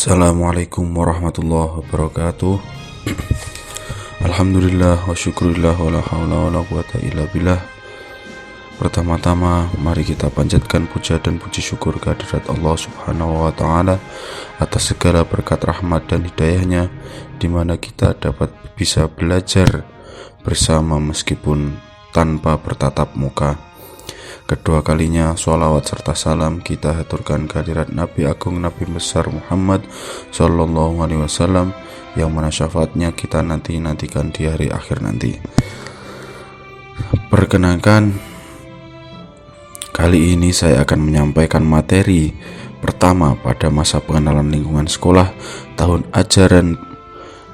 Assalamualaikum warahmatullahi wabarakatuh. Alhamdulillah wa syukurillah wa la hawla wa la quwata illa billah. Pertama-tama mari kita panjatkan puja dan puji syukur kehadirat Allah subhanahu wa ta'ala atas segala berkat rahmat dan hidayahnya, di mana kita dapat bisa belajar bersama meskipun tanpa bertatap muka. Kedua kalinya sholawat serta salam kita haturkan kehadirat Nabi Agung Nabi besar Muhammad Sallallahu Alaihi Wasallam, yang mana syafaatnya kita nantikan di hari akhir nanti. Perkenankan, kali ini saya akan menyampaikan materi pertama pada masa pengenalan lingkungan sekolah tahun ajaran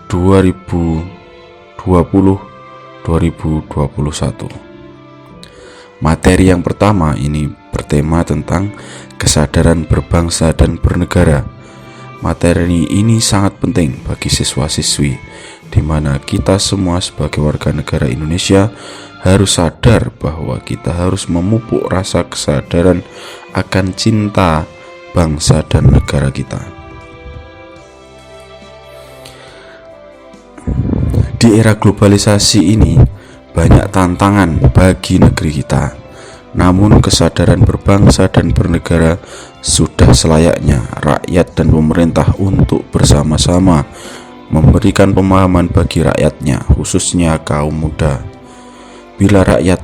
2020-2021. Materi yang pertama ini bertema tentang kesadaran berbangsa dan bernegara. Materi ini sangat penting bagi siswa-siswi, di mana kita semua sebagai warga negara Indonesia harus sadar bahwa kita harus memupuk rasa kesadaran akan cinta bangsa dan negara kita. Di era globalisasi ini banyak tantangan bagi negeri kita. Namun kesadaran berbangsa dan bernegara sudah selayaknya rakyat dan pemerintah untuk bersama-sama memberikan pemahaman bagi rakyatnya, khususnya kaum muda. Bila rakyat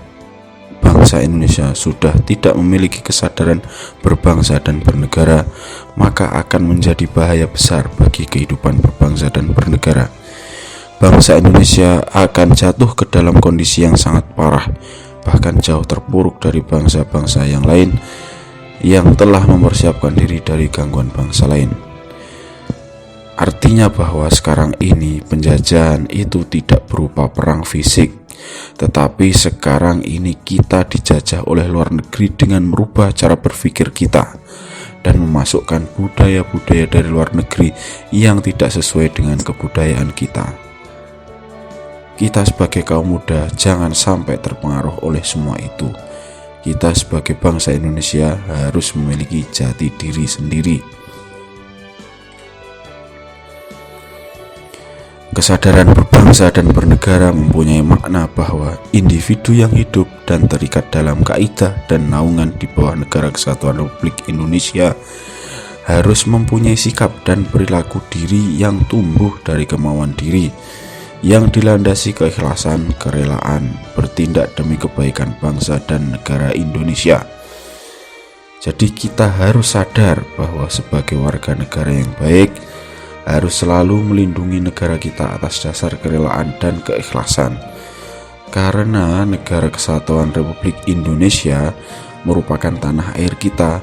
bangsa Indonesia sudah tidak memiliki kesadaran berbangsa dan bernegara, maka akan menjadi bahaya besar bagi kehidupan berbangsa dan bernegara. Bangsa Indonesia akan jatuh ke dalam kondisi yang sangat parah, bahkan jauh terpuruk dari bangsa-bangsa yang lain yang telah mempersiapkan diri dari gangguan bangsa lain. Artinya bahwa sekarang ini penjajahan itu tidak berupa perang fisik, tetapi sekarang ini kita dijajah oleh luar negeri dengan merubah cara berpikir kita dan memasukkan budaya-budaya dari luar negeri yang tidak sesuai dengan kebudayaan kita. Kita sebagai kaum muda jangan sampai terpengaruh oleh semua itu. Kita sebagai bangsa Indonesia harus memiliki jati diri sendiri. Kesadaran berbangsa dan bernegara mempunyai makna bahwa individu yang hidup dan terikat dalam kaidah dan naungan di bawah Negara Kesatuan Republik Indonesia harus mempunyai sikap dan perilaku diri yang tumbuh dari kemauan diri, yang dilandasi keikhlasan, kerelaan, bertindak demi kebaikan bangsa dan negara Indonesia. Jadi kita harus sadar bahwa sebagai warga negara yang baik, harus selalu melindungi negara kita atas dasar kerelaan dan keikhlasan. Karena Negara Kesatuan Republik Indonesia merupakan tanah air kita,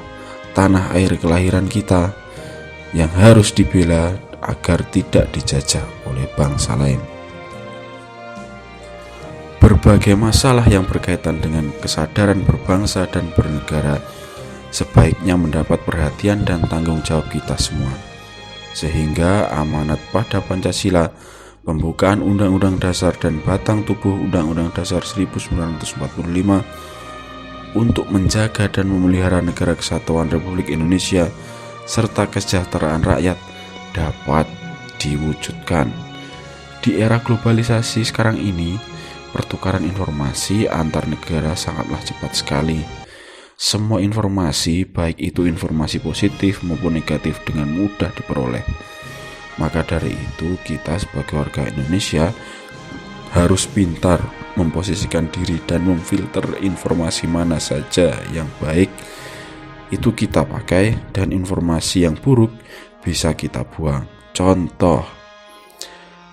tanah air kelahiran kita, yang harus dibela agar tidak dijajah oleh bangsa lain. Berbagai masalah yang berkaitan dengan kesadaran berbangsa dan bernegara sebaiknya mendapat perhatian dan tanggung jawab kita semua, sehingga amanat pada Pancasila, pembukaan Undang-Undang Dasar dan batang tubuh Undang-Undang Dasar 1945 untuk menjaga dan memelihara Negara Kesatuan Republik Indonesia serta kesejahteraan rakyat dapat diwujudkan. Di era globalisasi sekarang ini, pertukaran informasi antar negara sangatlah cepat sekali. Semua informasi, baik itu informasi positif maupun negatif, dengan mudah diperoleh. Maka dari itu kita sebagai warga Indonesia harus pintar memposisikan diri dan memfilter informasi mana saja yang baik itu kita pakai, dan informasi yang buruk bisa kita buang. Contoh,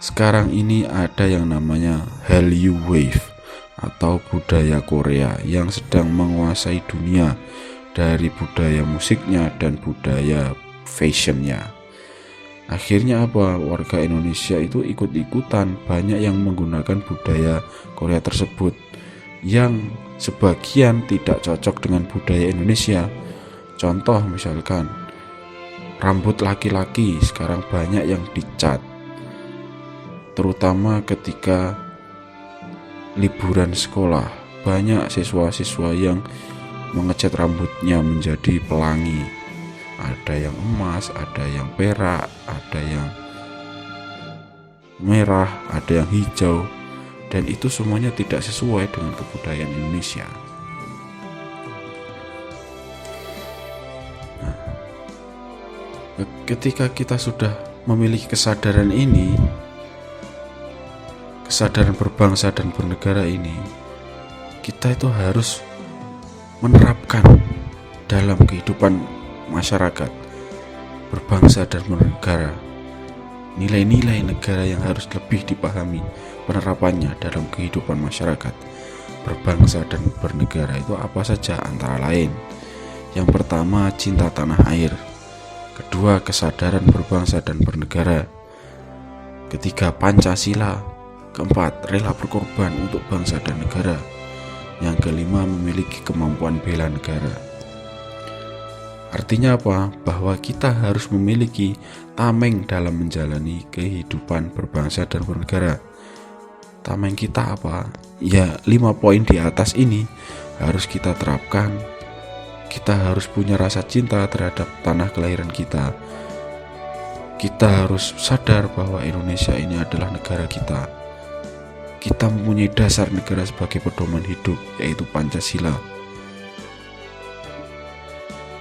sekarang ini ada yang namanya Hallyu Wave atau budaya Korea yang sedang menguasai dunia dari budaya musiknya dan budaya fashionnya. Akhirnya apa? Warga Indonesia itu ikut-ikutan, banyak yang menggunakan budaya Korea tersebut yang sebagian tidak cocok dengan budaya Indonesia. Contoh misalkan, rambut laki-laki sekarang banyak yang dicat, terutama ketika liburan sekolah. Banyak siswa-siswa yang mengecat rambutnya menjadi pelangi ada yang emas, ada yang perak, ada yang merah, ada yang hijau, dan itu semuanya tidak sesuai dengan kebudayaan Indonesia. Nah, ketika kita sudah memiliki kesadaran ini, kesadaran berbangsa dan bernegara ini, kita itu harus menerapkan dalam kehidupan masyarakat berbangsa dan bernegara. Nilai-nilai negara yang harus lebih dipahami penerapannya dalam kehidupan masyarakat berbangsa dan bernegara itu apa saja, antara lain: yang pertama, cinta tanah air; kedua, kesadaran berbangsa dan bernegara; ketiga, Pancasila; keempat, rela berkorban untuk bangsa dan negara; yang kelima, memiliki kemampuan bela negara. Artinya apa? Bahwa kita harus memiliki tameng dalam menjalani kehidupan berbangsa dan bernegara. Tameng kita apa? Ya, 5 poin di atas ini harus kita terapkan. Kita harus punya rasa cinta terhadap tanah kelahiran kita. Kita harus sadar bahwa Indonesia ini adalah negara kita. Kita mempunyai dasar negara sebagai pedoman hidup, yaitu Pancasila.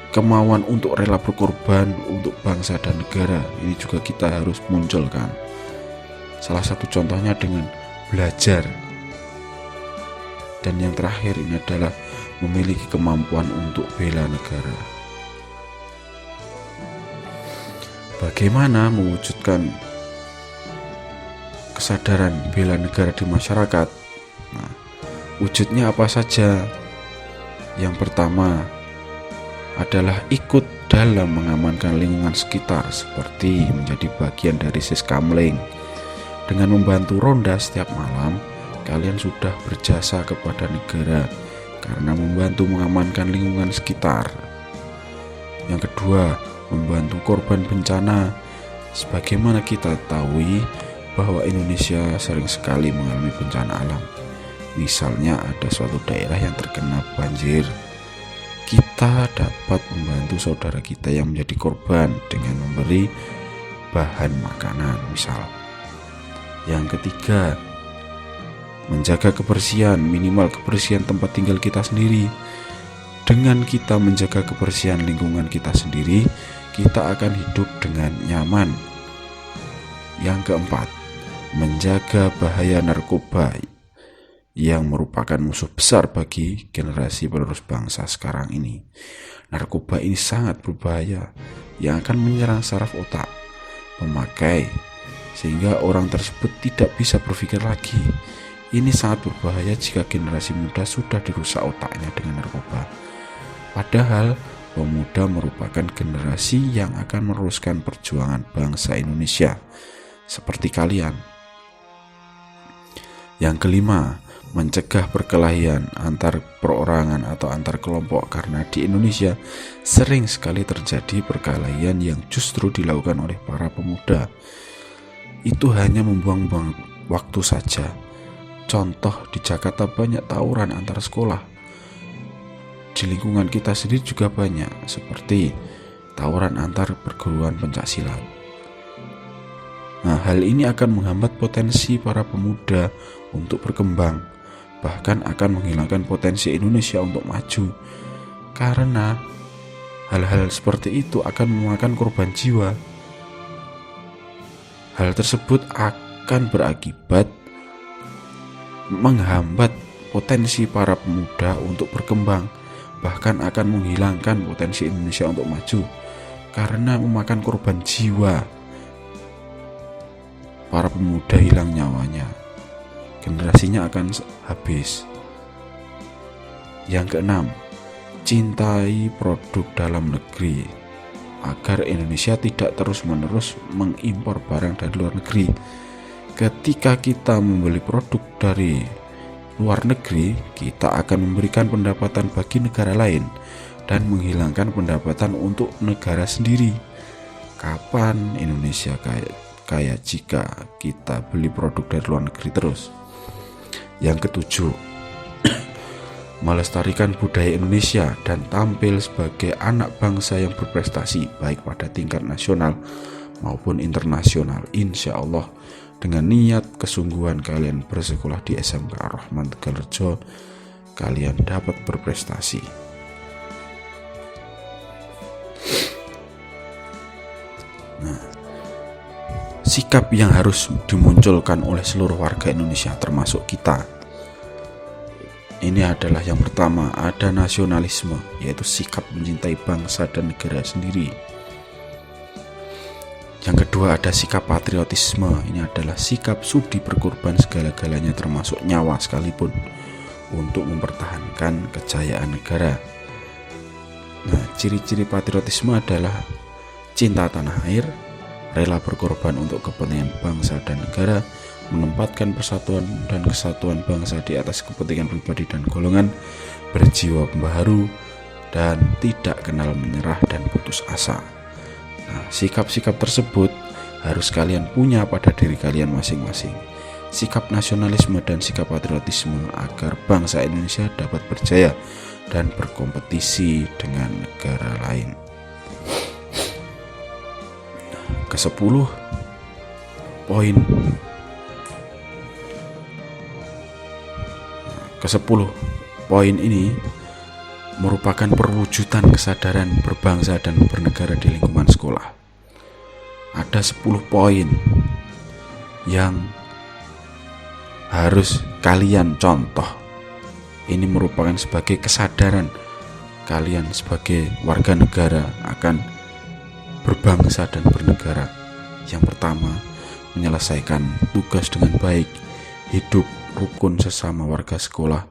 Kemauan untuk rela berkorban untuk bangsa dan negara ini juga kita harus munculkan. Salah satu contohnya dengan belajar. Dan yang terakhir ini adalah memiliki kemampuan untuk bela negara. Bagaimana mewujudkan kesadaran bela negara di masyarakat? Nah, wujudnya apa saja? Yang pertama adalah ikut dalam mengamankan lingkungan sekitar, seperti menjadi bagian dari Siskamling. Dengan membantu ronda setiap malam, kalian sudah berjasa kepada negara karena membantu mengamankan lingkungan sekitar. Yang kedua, membantu korban bencana. Sebagaimana kita ketahui bahwa Indonesia sering sekali mengalami bencana alam. Misalnya ada suatu daerah yang terkena banjir, kita dapat membantu saudara kita yang menjadi korban dengan memberi bahan makanan misal. Yang ketiga, menjaga kebersihan, minimal kebersihan tempat tinggal kita sendiri. Dengan kita menjaga kebersihan lingkungan kita sendiri, kita akan hidup dengan nyaman. Yang keempat, menjaga bahaya narkoba yang merupakan musuh besar bagi generasi penerus bangsa sekarang ini. Narkoba ini sangat berbahaya yang akan menyerang saraf otak pemakai, sehingga orang tersebut tidak bisa berpikir lagi. Ini sangat berbahaya jika generasi muda sudah dirusak otaknya dengan narkoba. Padahal pemuda merupakan generasi yang akan meneruskan perjuangan bangsa Indonesia seperti kalian. Yang kelima, mencegah perkelahian antar perorangan atau antar kelompok, karena di Indonesia sering sekali terjadi perkelahian yang justru dilakukan oleh para pemuda. Itu hanya membuang-buang waktu saja. Contoh, di Jakarta banyak tawuran antar sekolah. Di lingkungan kita sendiri juga banyak, seperti tawuran antar perguruan pencaksilat. Nah, hal ini akan menghambat potensi para pemuda untuk berkembang, bahkan akan menghilangkan potensi Indonesia untuk maju, karena hal-hal seperti itu akan memakan korban jiwa. Hal tersebut akan berakibat menghambat potensi para pemuda untuk berkembang, bahkan akan menghilangkan potensi Indonesia untuk maju, karena memakan korban jiwa. Para pemuda hilang nyawanya, generasinya akan habis. Yang keenam, cintai produk dalam negeri agar Indonesia tidak terus-menerus mengimpor barang dari luar negeri. Ketika kita membeli produk dari luar negeri, kita akan memberikan pendapatan bagi negara lain dan menghilangkan pendapatan untuk negara sendiri. Kapan Indonesia kaya jika kita beli produk dari luar negeri terus? Yang ketujuh, melestarikan budaya Indonesia dan tampil sebagai anak bangsa yang berprestasi baik pada tingkat nasional maupun internasional. Insya Allah dengan niat kesungguhan kalian bersekolah di SMK Ar-Rahman Tegalrejo, kalian dapat berprestasi. Nah, sikap yang harus dimunculkan oleh seluruh warga Indonesia termasuk kita, ini adalah yang pertama, ada nasionalisme, yaitu sikap mencintai bangsa dan negara sendiri. Yang kedua ada sikap patriotisme, ini adalah sikap sudi berkorban segala-galanya termasuk nyawa sekalipun untuk mempertahankan kejayaan negara. Nah, ciri-ciri patriotisme adalah cinta tanah air, rela berkorban untuk kepentingan bangsa dan negara, menempatkan persatuan dan kesatuan bangsa di atas kepentingan pribadi dan golongan, berjiwa pembaharu, dan tidak kenal menyerah dan putus asa. Nah, sikap-sikap tersebut harus kalian punya pada diri kalian masing-masing. Sikap nasionalisme dan sikap patriotisme agar bangsa Indonesia dapat berjaya dan berkompetisi dengan negara lain. Ke-10 poin. Ke-10 poin ini merupakan perwujudan kesadaran berbangsa dan bernegara di lingkungan sekolah. Ada 10 poin yang harus kalian contoh. Ini merupakan sebagai kesadaran kalian sebagai warga negara akan berbangsa dan bernegara. Yang pertama, menyelesaikan tugas dengan baik, hidup rukun sesama warga sekolah,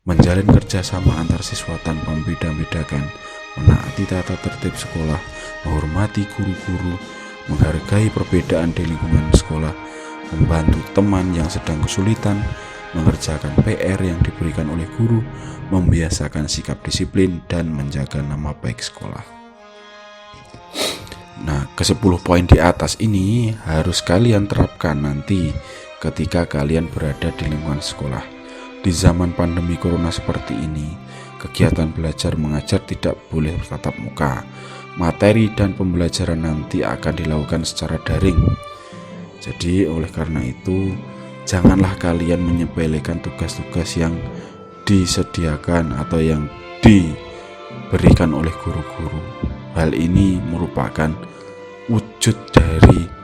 menjalin kerjasama antar siswa tanpa membeda-bedakan, menaati tata tertib sekolah, menghormati guru-guru, menghargai perbedaan di lingkungan sekolah, membantu teman yang sedang kesulitan, mengerjakan PR yang diberikan oleh guru, membiasakan sikap disiplin, dan menjaga nama baik sekolah. Nah, ke-10 poin di atas ini harus kalian terapkan nanti ketika kalian berada di lingkungan sekolah. Di zaman pandemi corona seperti ini, kegiatan belajar mengajar tidak boleh bertatap muka. Materi dan pembelajaran nanti akan dilakukan secara daring. Jadi oleh karena itu, janganlah kalian menyepelekan tugas-tugas yang disediakan atau yang diberikan oleh guru-guru. Hal ini merupakan wujud dari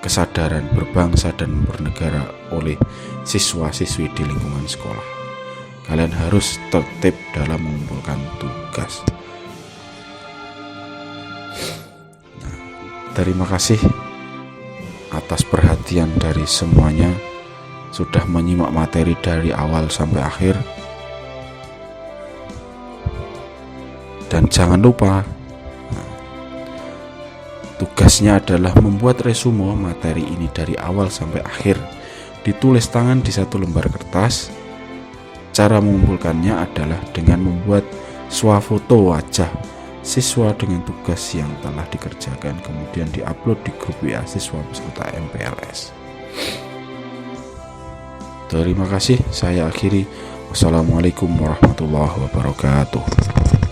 kesadaran berbangsa dan bernegara oleh siswa-siswi di lingkungan sekolah. Kalian harus tertib dalam mengumpulkan tugas. Nah, terima kasih atas perhatian dari semuanya, sudah menyimak materi dari awal sampai akhir. Dan jangan lupa, tugasnya adalah membuat resume materi ini dari awal sampai akhir, ditulis tangan di satu lembar kertas. Cara mengumpulkannya adalah dengan membuat swafoto wajah siswa dengan tugas yang telah dikerjakan, kemudian diupload di grup WA siswa peserta MPLS. Terima kasih, saya akhiri. Wassalamualaikum warahmatullahi wabarakatuh.